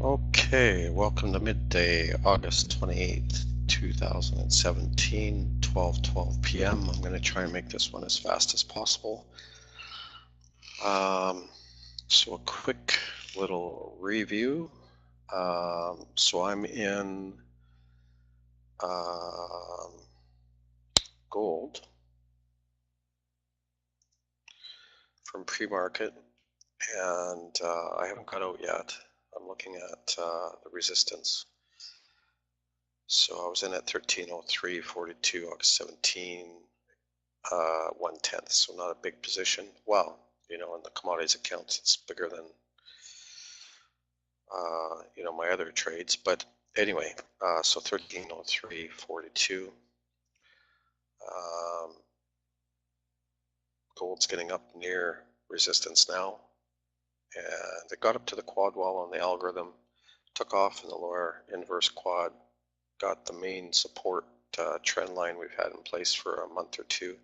Okay, welcome to midday, August 28th, 2017, 12:12 p.m. I'm going to try and make this one as fast as possible. So a quick little review. So I'm in gold from pre-market, and I haven't got out yet. I'm looking at the resistance. So I was in at 1303.42, August 17, 1/10, so not a big position. Well, in the commodities accounts, it's bigger than, my other trades. But anyway, so 1303.42. Gold's getting up near resistance now, and it got up to the quad wall on the algorithm, took off in the lower inverse quad, got the main support trend line we've had in place for a month or two,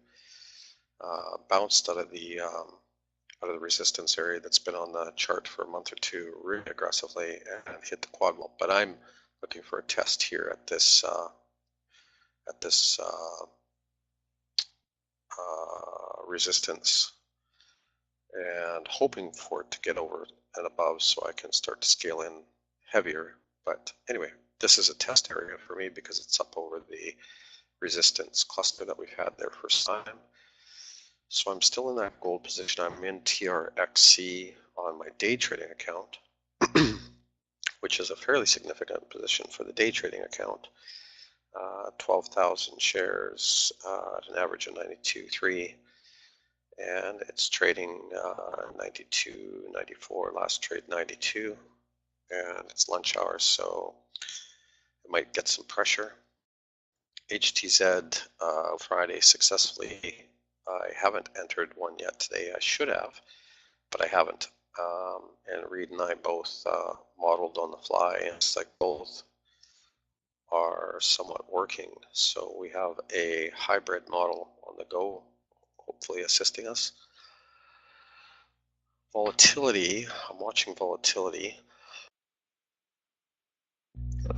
bounced out of the resistance area that's been on the chart for a month or two really aggressively and hit the quad wall. But I'm looking for a test here at this resistance and hoping for it to get over and above so I can start to scale in heavier. But anyway, this is a test area for me because it's up over the resistance cluster that we've had there for some time. So I'm still in that gold position. I'm in TRXC on my day trading account, which is a fairly significant position for the day trading account. 12,000 shares at an average of 92.3, and it's trading 92, 94, last trade 92, and it's lunch hour, so it might get some pressure. HTZ Friday successfully. I haven't entered one yet today. I should have, but I haven't. And Reed and I both modeled on the fly, and it's like both are somewhat working. So we have a hybrid model on the go, hopefully assisting us. Volatility, I'm watching volatility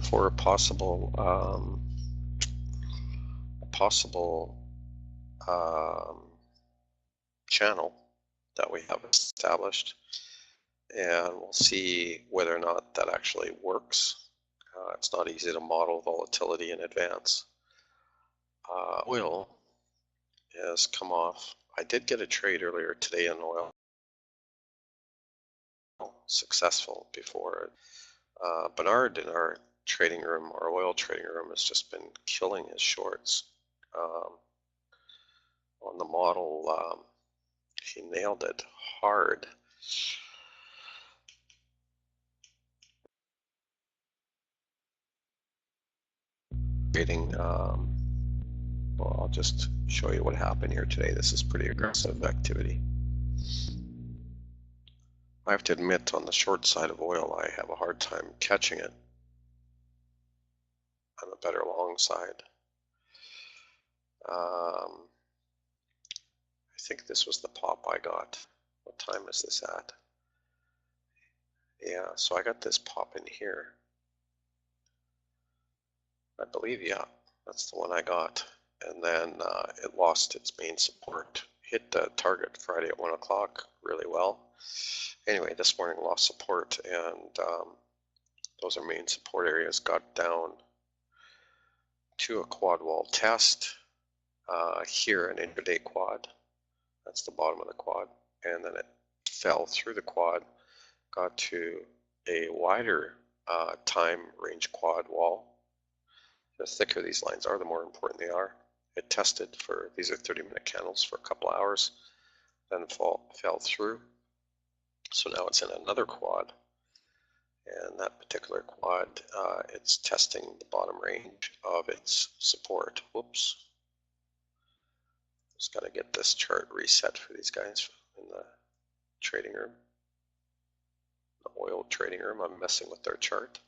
for a possible channel that we have established, and we'll see whether or not that actually works. It's not easy to model volatility in advance. Oil has come off. I did get a trade earlier today in oil, successful before. Bernard in our trading room, our oil trading room, has just been killing his shorts. On the model, he nailed it hard. Trading, well, I'll just show you what happened here today. This is pretty aggressive activity. I have to admit, on the short side of oil, I have a hard time catching it. On the better long side. I think this was the pop I got. What time is this at? Yeah, so I got this pop in here. I believe, yeah, that's the one I got. And then it lost its main support. Hit the target Friday at 1 o'clock really well. Anyway, this morning lost support, and those are main support areas. Got down to a quad wall test. Here, an intraday quad. That's the bottom of the quad. And then it fell through the quad, got to a wider time range quad wall. The thicker these lines are, the more important they are. It tested for, these are 30-minute candles, for a couple hours, then fell through. So now it's in another quad. And that particular quad, it's testing the bottom range of its support. Whoops. Just got to get this chart reset for these guys in the trading room. The oil trading room, I'm messing with their chart.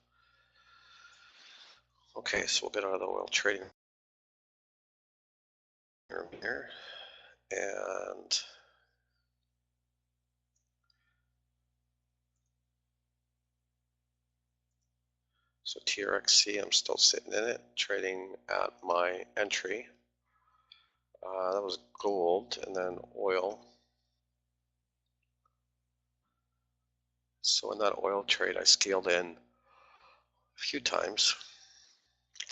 Okay, so we'll get out of the oil trading room here, and So TRXC, I'm still sitting in it, trading at my entry. That was gold, and then oil. So in that oil trade, I scaled in a few times.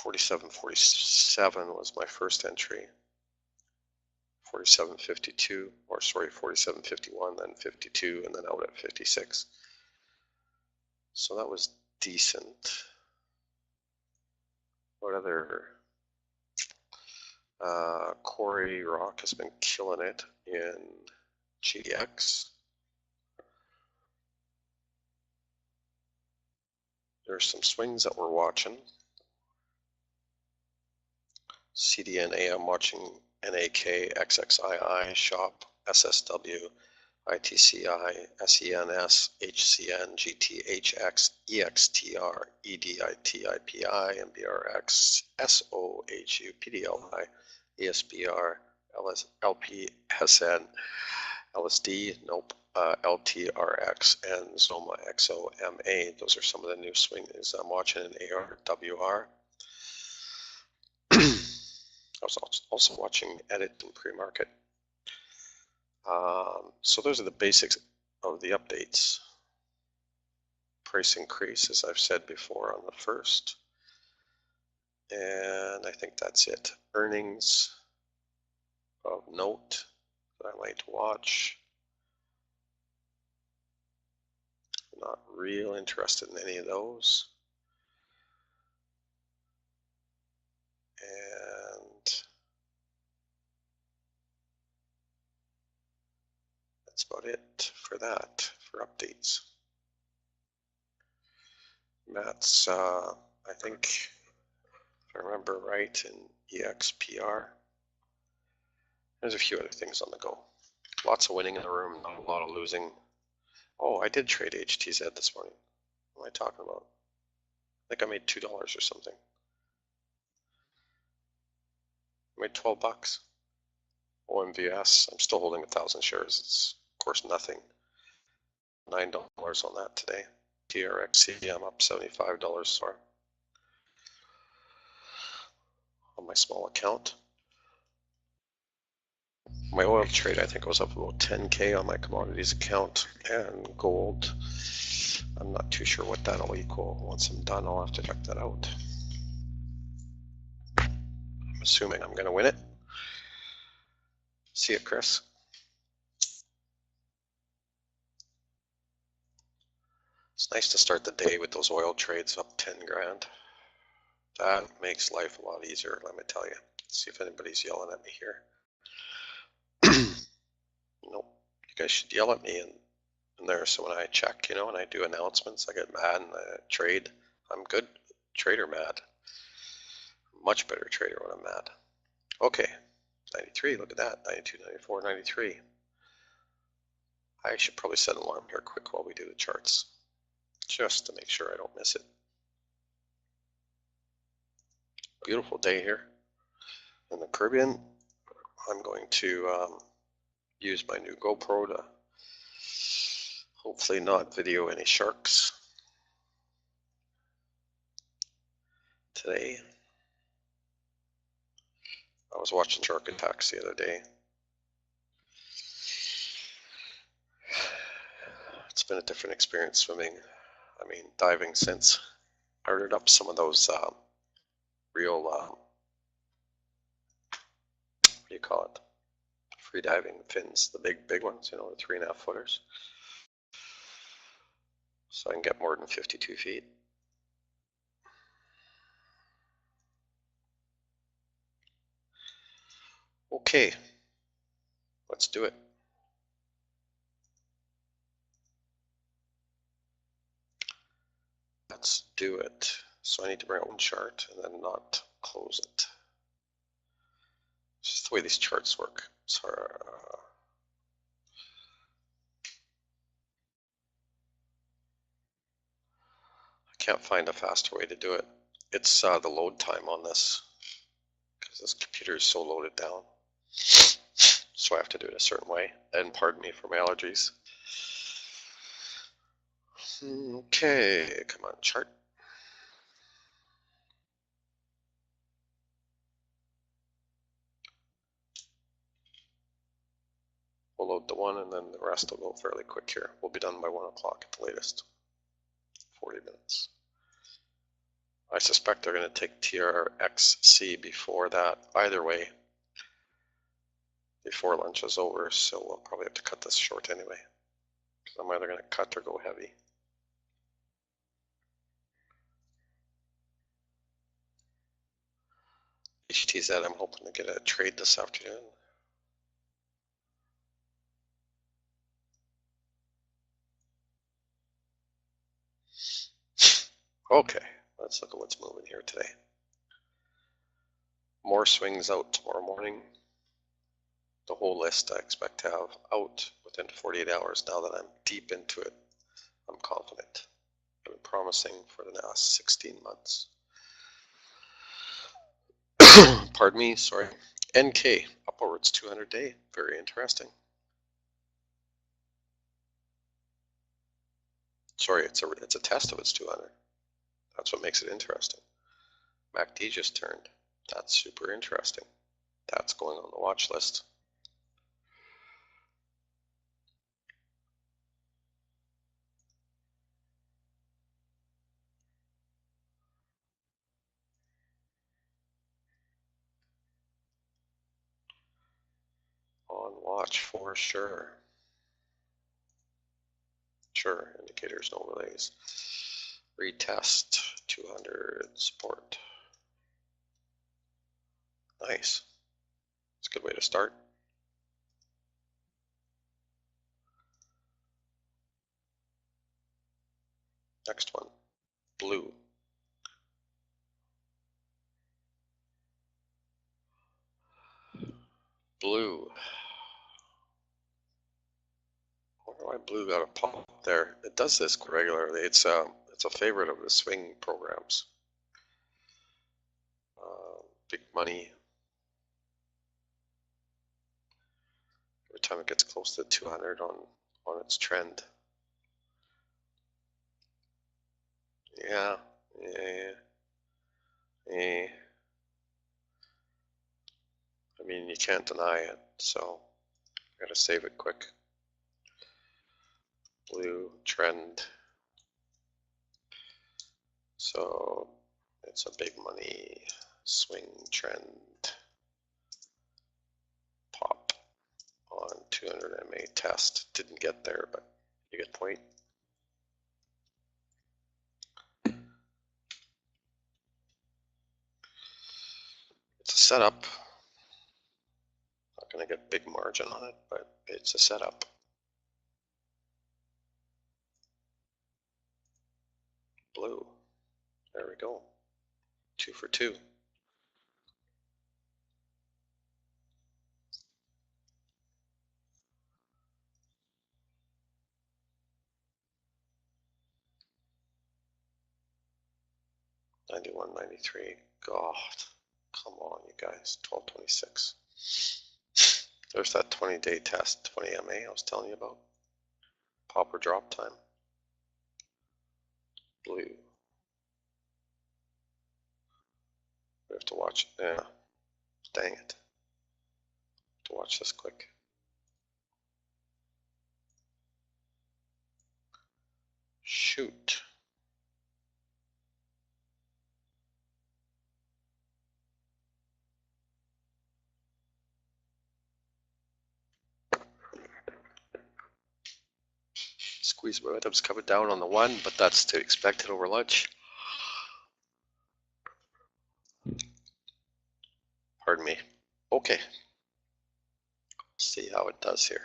47.47 was my first entry. 47.52, or sorry, 47.51, then 52, and then out at 56. So that was decent. What other? Corey Rock has been killing it in GDX. There's some swings that we're watching. CDNA, I'm watching NAK, XXII, SHOP, SSW, ITCI, SENS, HCN, GTHX, EXTR, EDITIPI, MBRX, SOHU, PDLI, ESBR, LPSN, LSD, nope, LTRX, and Zoma XOMA. Those are some of the new swings I'm watching in ARWR. I was also watching edit and pre-market. So those are the basics of the updates. Price increase, as I've said before, on the 1st. And I think that's it. Earnings of note that I like to watch. Not real interested in any of those. And that's about it for that, for updates. Matt's, I think, if I remember right, in EXPR. There's a few other things on the go. Lots of winning in the room, not a lot of losing. Oh, I did trade HTZ this morning. What am I talking about? I think I made $2 or something. I made 12 bucks. OMVS, I'm still holding 1,000 shares. It's, of course, nothing. $9 on that today. TRXC, I'm up $75 so far on my small account. My oil trade, I think, was up about 10K on my commodities account, and gold, I'm not too sure what that'll equal. Once I'm done, I'll have to check that out. I'm assuming I'm going to win it. See you, Chris. It's nice to start the day with those oil trades up 10 grand. That makes life a lot easier, let me tell you. Let's see if anybody's yelling at me here. Nope. You guys should yell at me in there, so when I check, you know, when I do announcements, I get mad and I trade. I'm good trader mad. Much better trader when I'm mad. Okay, 93, look at that, 92, 94, 93. I should probably set an alarm here quick while we do the charts, just to make sure I don't miss it. Beautiful day here in the Caribbean. I'm going to use my new GoPro to hopefully not video any sharks today. I was watching shark attacks the other day. It's been a different experience swimming. I mean, diving since. I ordered up some of those real, what do you call it? Free diving fins, the big ones, you know, the 3.5 footers. So I can get more than 52 feet. Okay, let's do it. Let's do it. So I need to bring out one chart and then not close it. It's just the way these charts work. So, I can't find a faster way to do it. It's the load time on this, because this computer is so loaded down. So I have to do it a certain way. And pardon me for my allergies. Okay, come on, chart. We'll load the one and then the rest will go fairly quick here. We'll be done by 1 o'clock at the latest. 40 minutes. I suspect they're going to take TRXC before that, either way, before lunch is over, so we'll probably have to cut this short anyway. Because I'm either going to cut or go heavy. HTZ, I'm hoping to get a trade this afternoon. Okay, let's look at what's moving here today. More swings out tomorrow morning. The whole list I expect to have out within 48 hours. Now that I'm deep into it, I'm confident. I've been promising for the last 16 months. Pardon me, sorry. NK, upwards 200 day, very interesting. Sorry, it's a test of its 200. That's what makes it interesting. MACD just turned. That's super interesting. That's going on the watch list. On watch for sure. Sure, indicators, no relays. Retest 200 support. Nice. It's a good way to start. Next one, blue. Blue. I wonder why blue got a pop there. It does this regularly. It's a favorite of the swing programs. Big money. Every time it gets close to 200 on its trend. Yeah. I mean, you can't deny it, so I gotta save it quick. Blue trend. So it's a big money swing trend. Pop on 200 MA test. Didn't get there, but you get point. It's a setup. Not going to get big margin on it, but it's a setup. Blue. There we go. 2 for 2. $91.93. God, come on, you guys. 12.26. There's that 20-day test, 20 MA I was telling you about. Pop or drop time. Blue. We have to watch. Yeah. Dang it. To watch this quick. Shoot. Squeeze momentum's coming down on the one, but that's to be expected over lunch. Pardon me. Okay. See how it does here.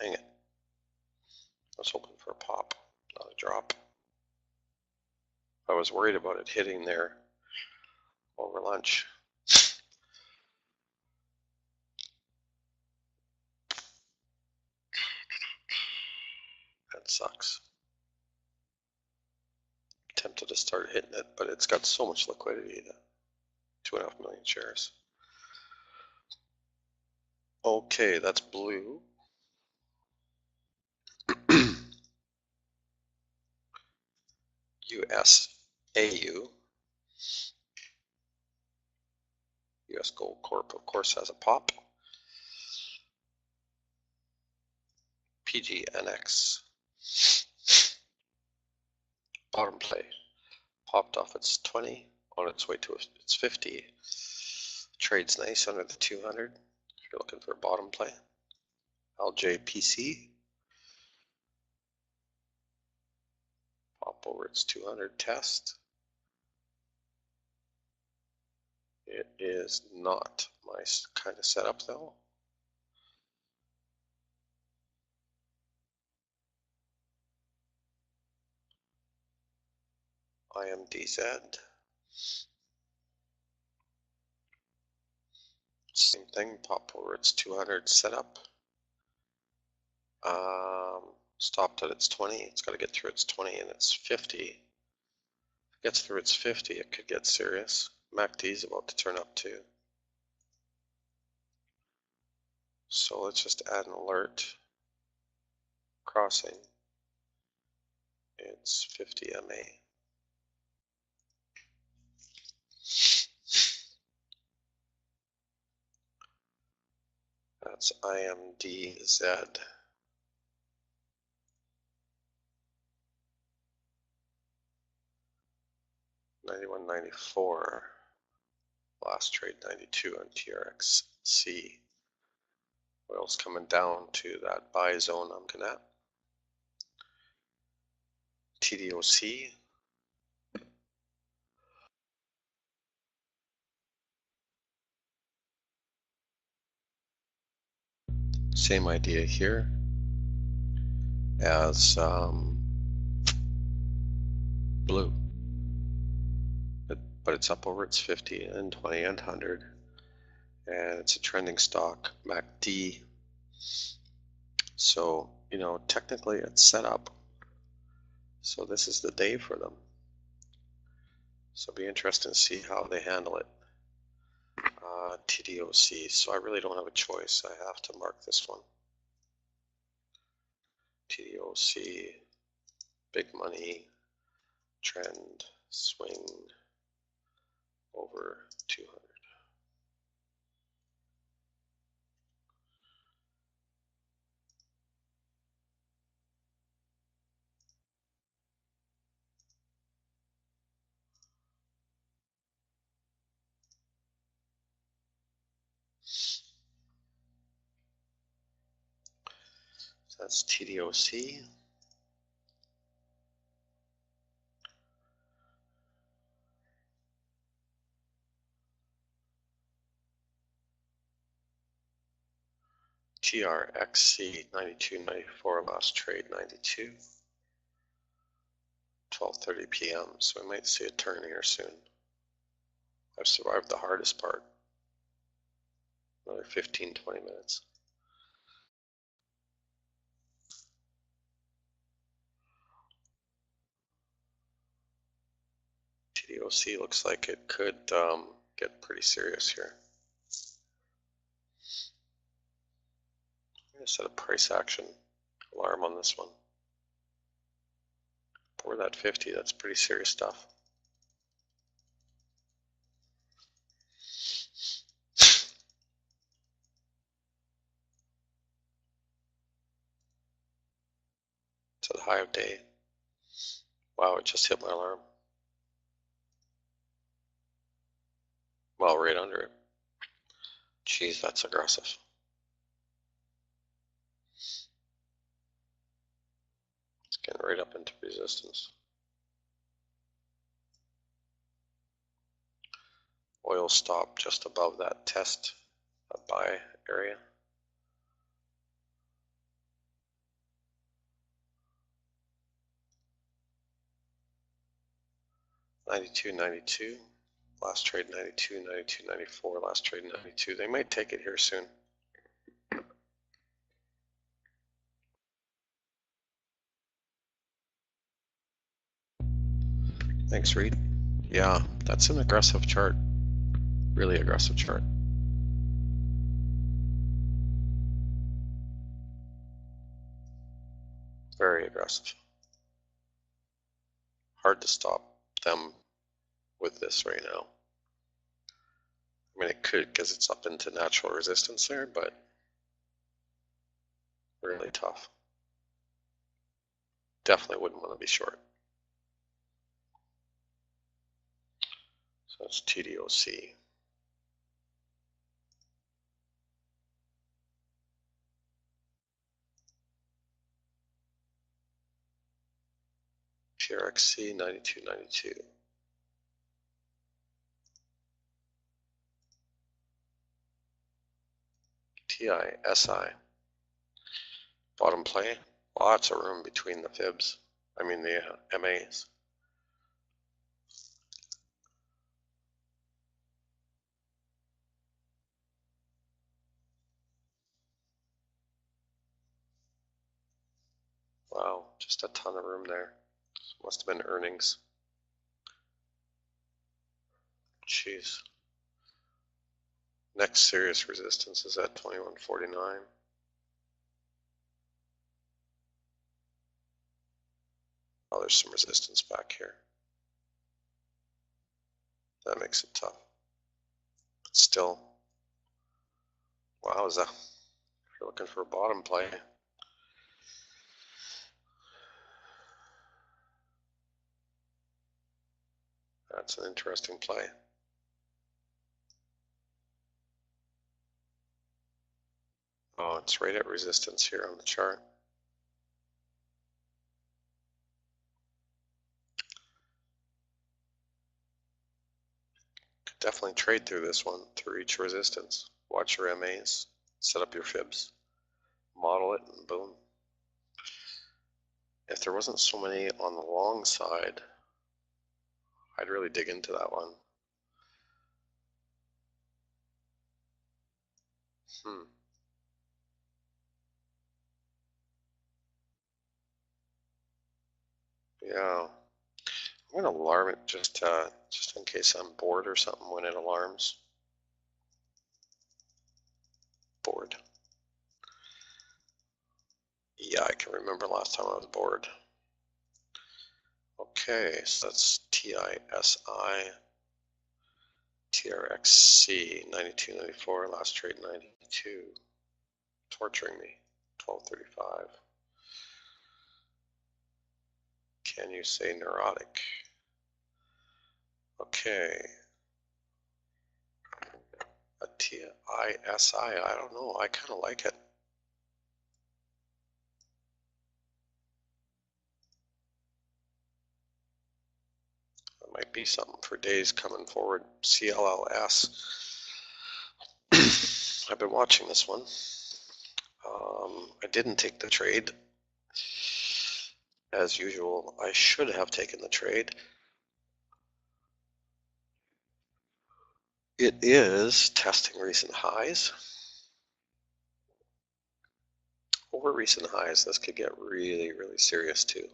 Dang it. I was hoping for a pop, not a drop. I was worried about it hitting there over lunch. That sucks. Tempted to start hitting it, but it's got so much liquidity, 2.5 million shares. Okay, that's blue. USAU. US Gold Corp, of course, has a pop. PGNX. Bottom play. Popped off its 20, on its way to its 50. Trades nice under the 200 if you're looking for a bottom play. LJPC. Pop over its 200 test. It is not my kind of setup though. IMDZ. Same thing, pop over its 200 setup. Stopped at its 20. It's got to get through its 20 and its 50. If it gets through its 50, it could get serious. MACD is about to turn up too. So let's just add an alert. Crossing. It's 50 MA. That's IMDZ. 91.94. Last trade 92 on TRXC. Oil's coming down to that buy zone I'm looking at. TDOC. Same idea here as blue, but it's up over its 50 and 20 and 100, and it's a trending stock, MACD. So, you know, technically it's set up. So this is the day for them. So it'll be interesting to see how they handle it. TDOC, so I really don't have a choice. I have to mark this one. TDOC, big money, trend, swing over 200. So that's TDOC. TRXC 92.94, last trade 92. 12:30 p.m. So we might see a turn here soon. I've survived the hardest part. Another 15-20 minutes. TDOC looks like it could get pretty serious here. I'm going to set a price action alarm on this one. For that 50, that's pretty serious stuff. To the high of day. Wow, it just hit my alarm. Well, right under it. Geez, that's aggressive. It's getting right up into resistance. Oil stop just above that test, that buy area. $92.92. Last trade 92, 92.94. Last trade 92. They might take it here soon. Thanks, Reed. Yeah, that's an aggressive chart. Really aggressive chart. Very aggressive. Hard to stop them with this right now. I mean, it could because it's up into natural resistance there, but really tough. Definitely wouldn't want to be short. So it's TDOC. TRXC 92.92. TISI. Bottom play. Lots of room between the fibs. I mean the MAs. Wow, just a ton of room there. Must have been earnings. Jeez. Next serious resistance is at 21.49. Oh, there's some resistance back here. That makes it tough. But still, wow, if you're looking for a bottom play, that's an interesting play. Oh, it's right at resistance here on the chart. Could definitely trade through this one to reach resistance. Watch your MAs, set up your fibs, model it, and boom. If there wasn't so many on the long side, I'd really dig into that one. Yeah. I'm gonna alarm it just in case I'm bored or something when it alarms. Bored. Yeah, I can remember last time I was bored. Okay, so that's TISI, TRXC 92.94, last trade 92. Torturing me. 12.35. Can you say neurotic? Okay. A TISI, I don't know. I kind of like it. That might be something for days coming forward. CLLS. I've been watching this one. I didn't take the trade. As usual, I should have taken the trade. It is testing recent highs. Over recent highs, this could get really, really serious too.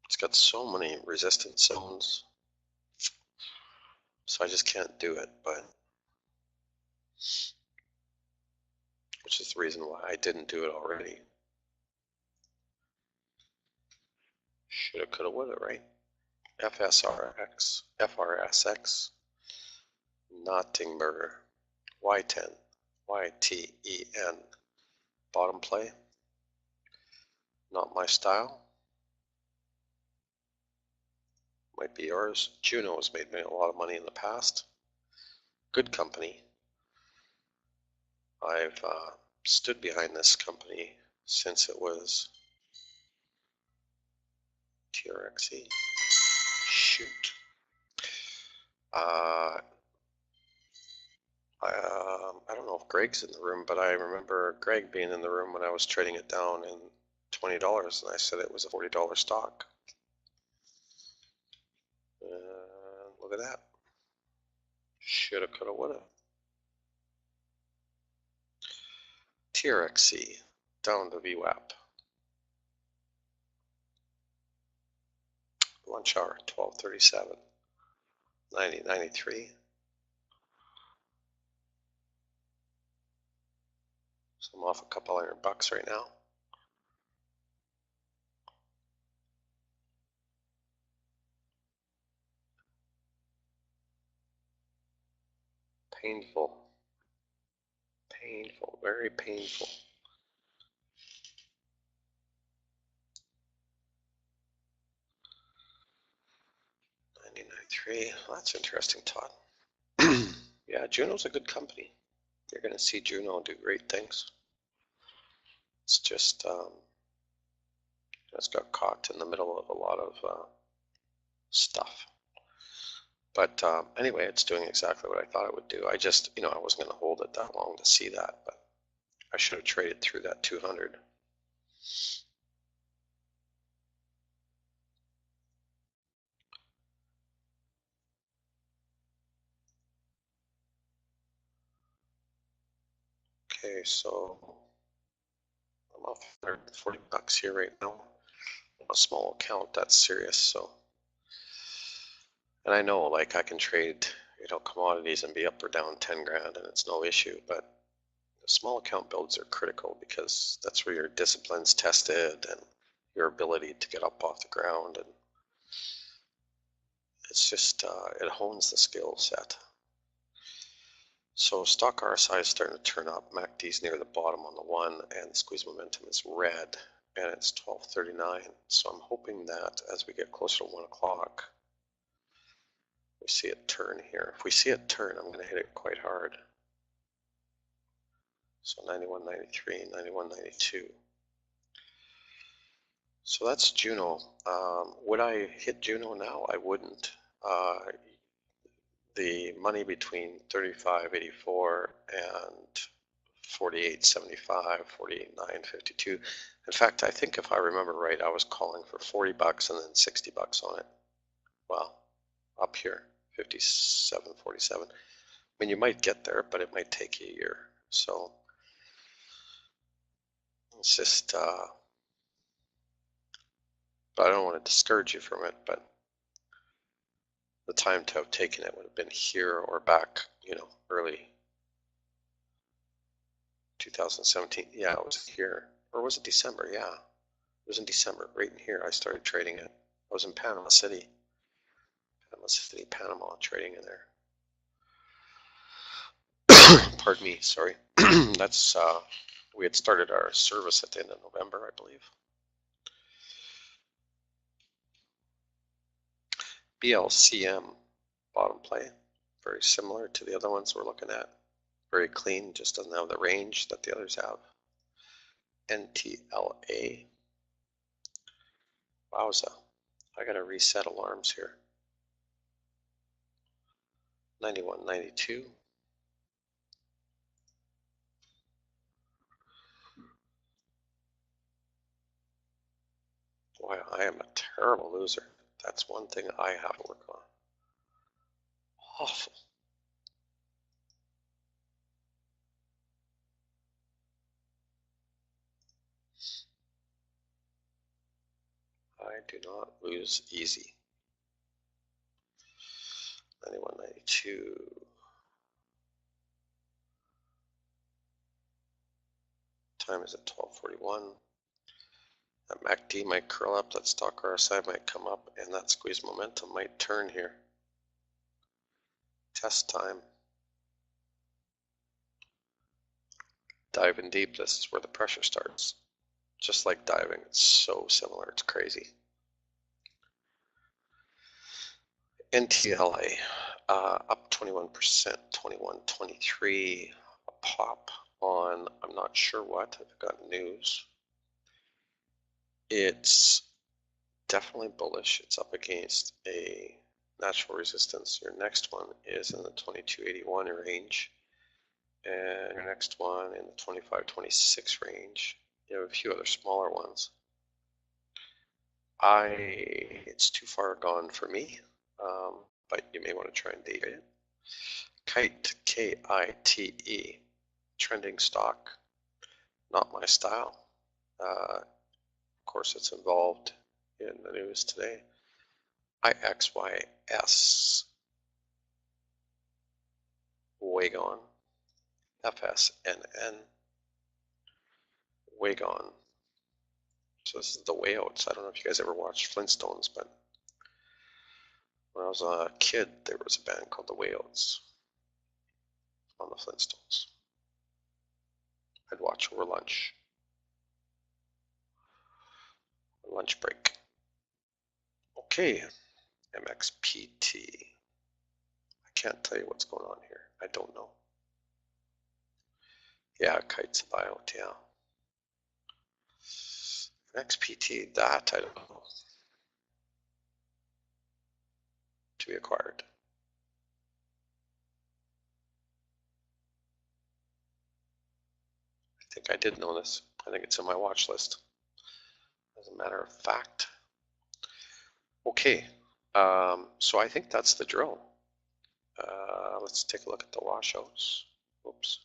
It's got so many resistance zones, so I just can't do it, but which is the reason why I didn't do it already. Shoulda, coulda, woulda, right? FSX, Nottingburger, Y10, YTEN, bottom play, not my style. Might be yours. Juno has made me a lot of money in the past. Good company. I've stood behind this company since it was TRXC. Shoot. I don't know if Greg's in the room, but I remember Greg being in the room when I was trading it down in $20, and I said it was a $40 stock. Look at that. Shoulda, coulda, woulda. TRXC down to VWAP. Lunch hour 12:37. 90.93. So I'm off a couple $100 right now. painful. Painful, very painful. 99.3. Well, that's interesting, Todd. Yeah, Juno's a good company. You're going to see Juno do great things. It's just it's got caught in the middle of a lot of stuff. But anyway, it's doing exactly what I thought it would do. I just, I wasn't going to hold it that long to see that, but I should have traded through that 200. Okay, so I'm off $140 here right now. A small account, that's serious. So, and I know, like, I can trade, commodities and be up or down 10 grand, and it's no issue. But small account builds are critical because that's where your discipline's tested and your ability to get up off the ground, and it's just it hones the skill set. So stock RSI is starting to turn up. MACD's near the bottom on the 1, and the squeeze momentum is red, and it's 12:39. So I'm hoping that as we get closer to 1 o'clock, we see it turn here. If we see it turn, I'm going to hit it quite hard. So 91.93, 91.92. So that's Juno. Would I hit Juno now? I wouldn't. The money between 35.84 and 48.75, 48.952. In fact, I think if I remember right, I was calling for $40 and then $60 on it. Well, up here, 57.47. I mean, you might get there, but it might take you a year. So it's just, but I don't want to discourage you from it, but the time to have taken it would have been here or back, early 2017. Yeah, it was here. Or was it December? Yeah, it was in December, right in here. I started trading it. I was in Panama City, Panama, trading in there. Pardon me, sorry. That's, we had started our service at the end of November, I believe. BLCM, bottom play, very similar to the other ones we're looking at. Very clean, just doesn't have the range that the others have. NTLA. Wowza, I gotta reset alarms here. 91.92. Boy, I am a terrible loser. That's one thing I have to work on. Awful. I do not lose easy. 91.92. Time is at 12:41. That MACD might curl up, that stock RSI might come up, and that squeeze momentum might turn here. Test time. Diving deep, this is where the pressure starts. Just like diving, it's so similar, it's crazy. NTLA, up 21%, 21.23, a pop on, I'm not sure what, I've got news. It's definitely bullish. It's up against a natural resistance. Your next one is in the 22.81 range, and your next one in the 25.26 range. You have a few other smaller ones. It's too far gone for me, but you may want to try and day trade it. Kite, K-I-T-E, trending stock, not my style. Of course, it's involved in the news today. IXYS, way gone. FSNN, way gone. So this is the way outs. I don't know if you guys ever watched Flintstones, but when I was a kid, there was a band called the Way Outs. on the Flintstones. I'd watch over lunch. Lunch break. Okay, MXPT. I can't tell you what's going on here. I don't know. Yeah, kites about, yeah. MXPT, that I don't know. To be acquired. I think I did know this. I think it's in my watch list. As a matter of fact. Okay, so I think that's the drill. Let's take a look at the washouts. Oops.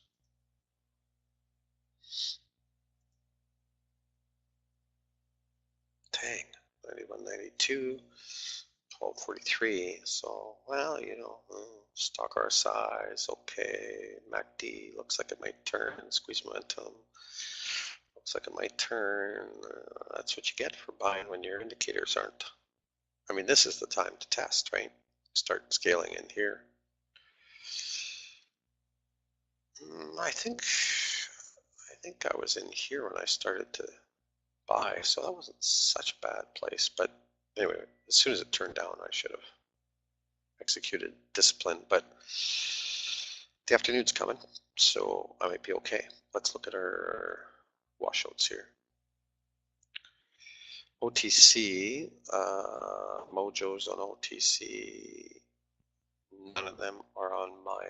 Dang, 91.92, 12.43. So, well, you know, stock R size, okay. MACD looks like it might turn. Squeeze momentum. Looks like it might turn. That's what you get for buying when your indicators aren't. I mean, this is the time to test, right? Start scaling in here. I think I was in here when I started to buy, so that wasn't such a bad place. But anyway, as soon as it turned down, I should have executed discipline. But the afternoon's coming, so I might be okay. Let's look at our washouts here. OTC, Mojos on OTC, none of them are on my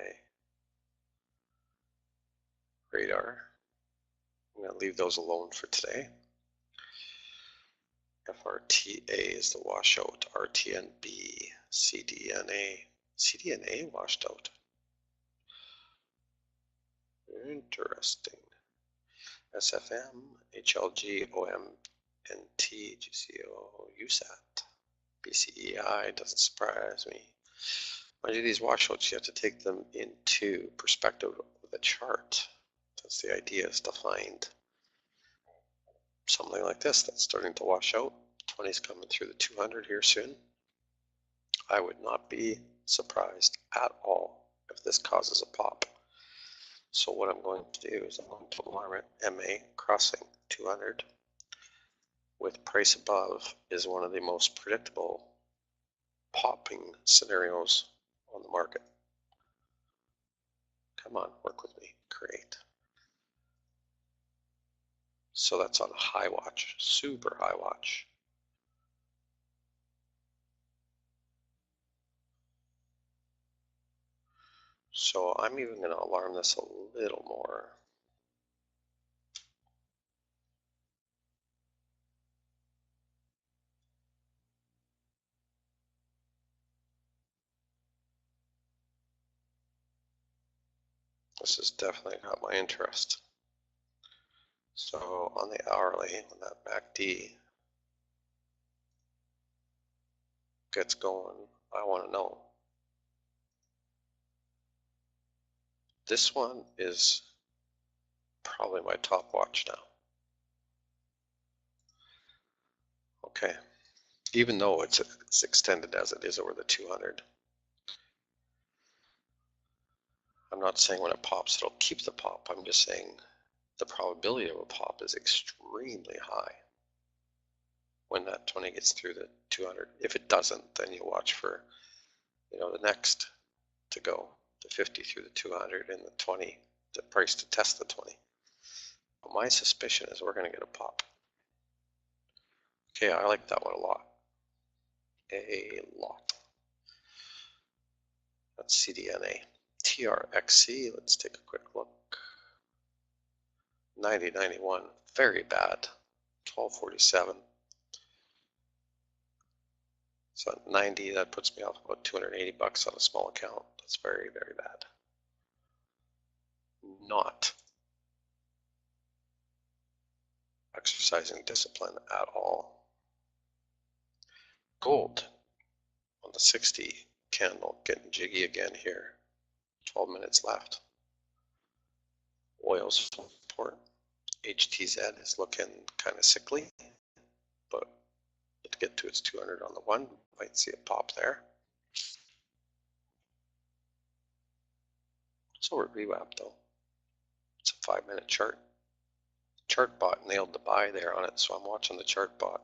radar. I'm going to leave those alone for today. FRTA is the washout, RTNB, CDNA. CDNA washed out. Interesting. SFM, HLG, OMNT, GCO, USAT, BCEI, doesn't surprise me. When you do these washouts, you have to take them into perspective with a chart. That's the idea, is to find something like this that's starting to wash out. 20's coming through the 200 here soon. I would not be surprised at all if this causes a pop. So what I'm going to do is I'm going to alarm it. MA crossing 200 with price above is one of the most predictable popping scenarios on the market. Come on, work with me. Great. So that's on high watch, super high watch. So I'm even going to alarm this a little more. This has definitely got my interest. So on the hourly, when that MACD gets going, I want to know. This one is probably my top watch now. Okay, even though it's extended as it is over the 200. I'm not saying when it pops it'll keep the pop. I'm just saying the probability of a pop is extremely high when that 20 gets through the 200. If it doesn't, then you watch for, you know, the next to go, the 50 through the 200 and the 20, the price to test the 20. But my suspicion is we're going to get a pop. Okay, I like that one a lot. A lot. That's CDNA. TRXC, let's take a quick look. 90.91, very bad. 12.47. So at 90, that puts me off about 280 bucks on a small account. That's very, very bad. Not exercising discipline at all. Gold on the 60 candle, getting jiggy again here. 12 minutes left. Oil's support. HTZ is looking kind of sickly, but to get to its 200 on the one, might see a pop there. So we're VWAP though. It's a 5-minute chart. Chart bot nailed the buy there on it, so I'm watching the chart bot.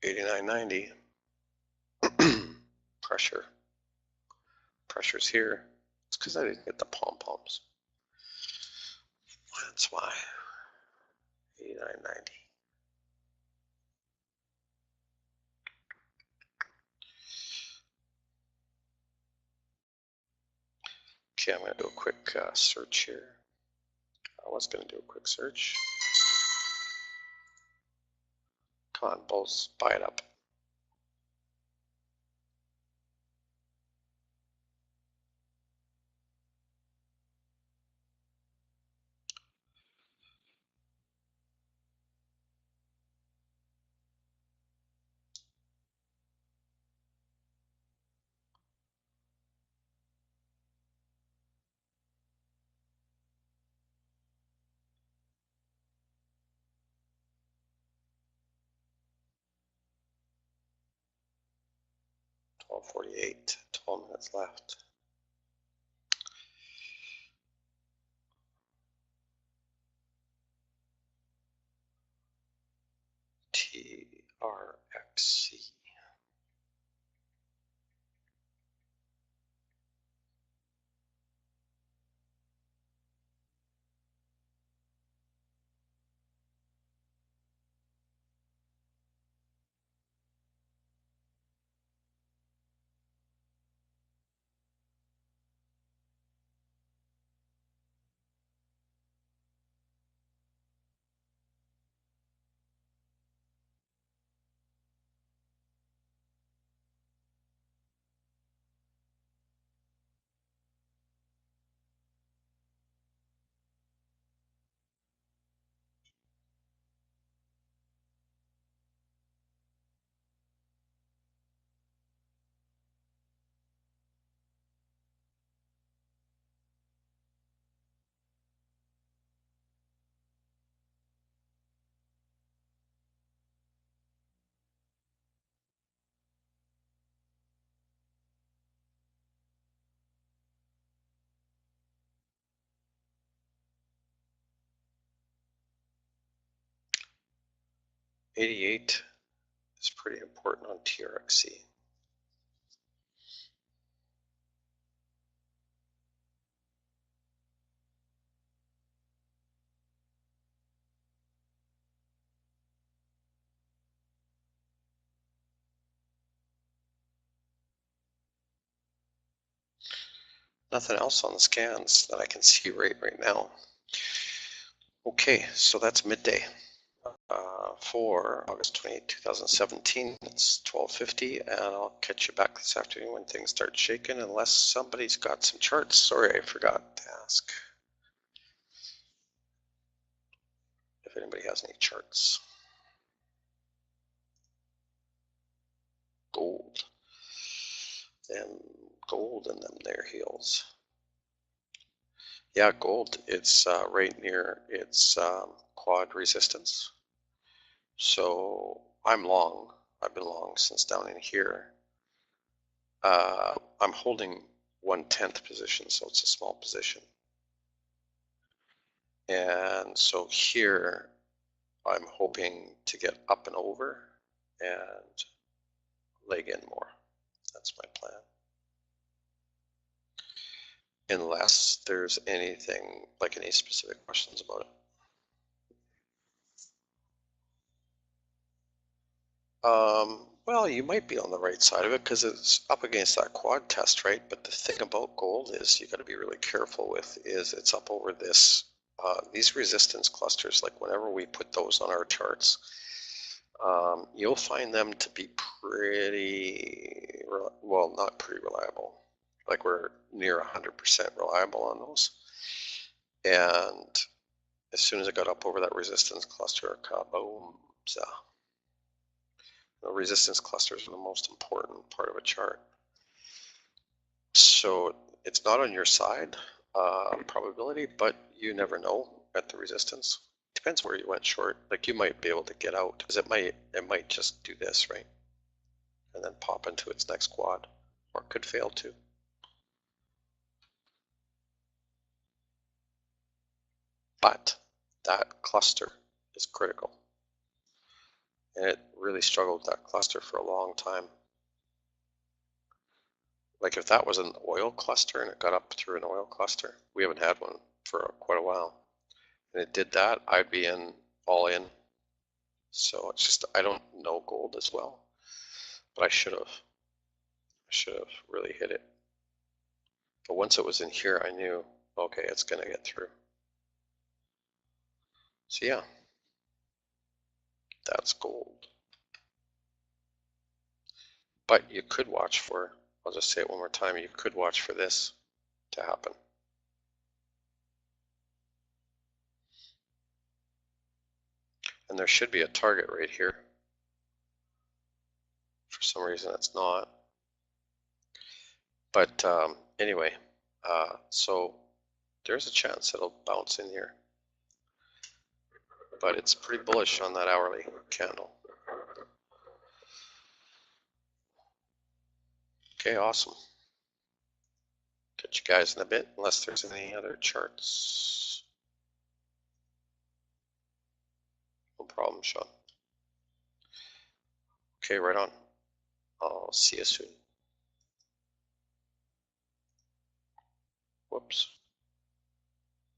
$89.90. Pressure. Pressure's here. It's because I didn't get the pom-poms. That's why. $89.90. Okay, I'm going to do a quick search here. I was going to do a quick search. Come on, bulls, buy it up. $12.48, 12 minutes left. TRXC. $88 is pretty important on TRXC. Nothing else on the scans that I can see right now. Okay, so that's midday for August 28, 2017. It's 12:50, and I'll catch you back this afternoon when things start shaking, unless somebody's got some charts. Sorry, I forgot to ask if anybody has any charts. Gold. And gold and them there heels. Yeah, gold, it's right near its quad resistance. So I'm long. I've been long since down in here. I'm holding 1/10 position, so it's a small position. And so here I'm hoping to get up and over and leg in more. That's my plan. Unless there's anything, like any specific questions about it. Well, you might be on the right side of it because it's up against that quad test, right? But the thing about gold is you got to be really careful with is it's up over this, these resistance clusters. Like whenever we put those on our charts, you'll find them to be pretty, well, not pretty reliable. Like we're near 100% reliable on those. And as soon as it got up over that resistance cluster, kaboom, the resistance clusters are the most important part of a chart. So it's not on your side, probability, but you never know at the resistance. Depends where you went short. Like you might be able to get out because it might just do this, right? and then pop into its next quad, or it could fail too. But that cluster is critical. And it really struggled with that cluster for a long time. Like if that was an oil cluster and it got up through an oil cluster, we haven't had one for quite a while, and it did that, I'd be in all in. So it's just, I don't know gold as well, but I should have really hit it. But once it was in here, I knew, okay, it's going to get through. So yeah, that's gold. But you could watch for, I'll just say it one more time, you could watch for this to happen. And there should be a target right here. For some reason it's not. But anyway, so there's a chance it'll bounce in here. But it's pretty bullish on that hourly candle. Okay, awesome. Catch you guys in a bit, unless there's any other charts. No problem, Sean. Okay, right on. I'll see you soon. Whoops.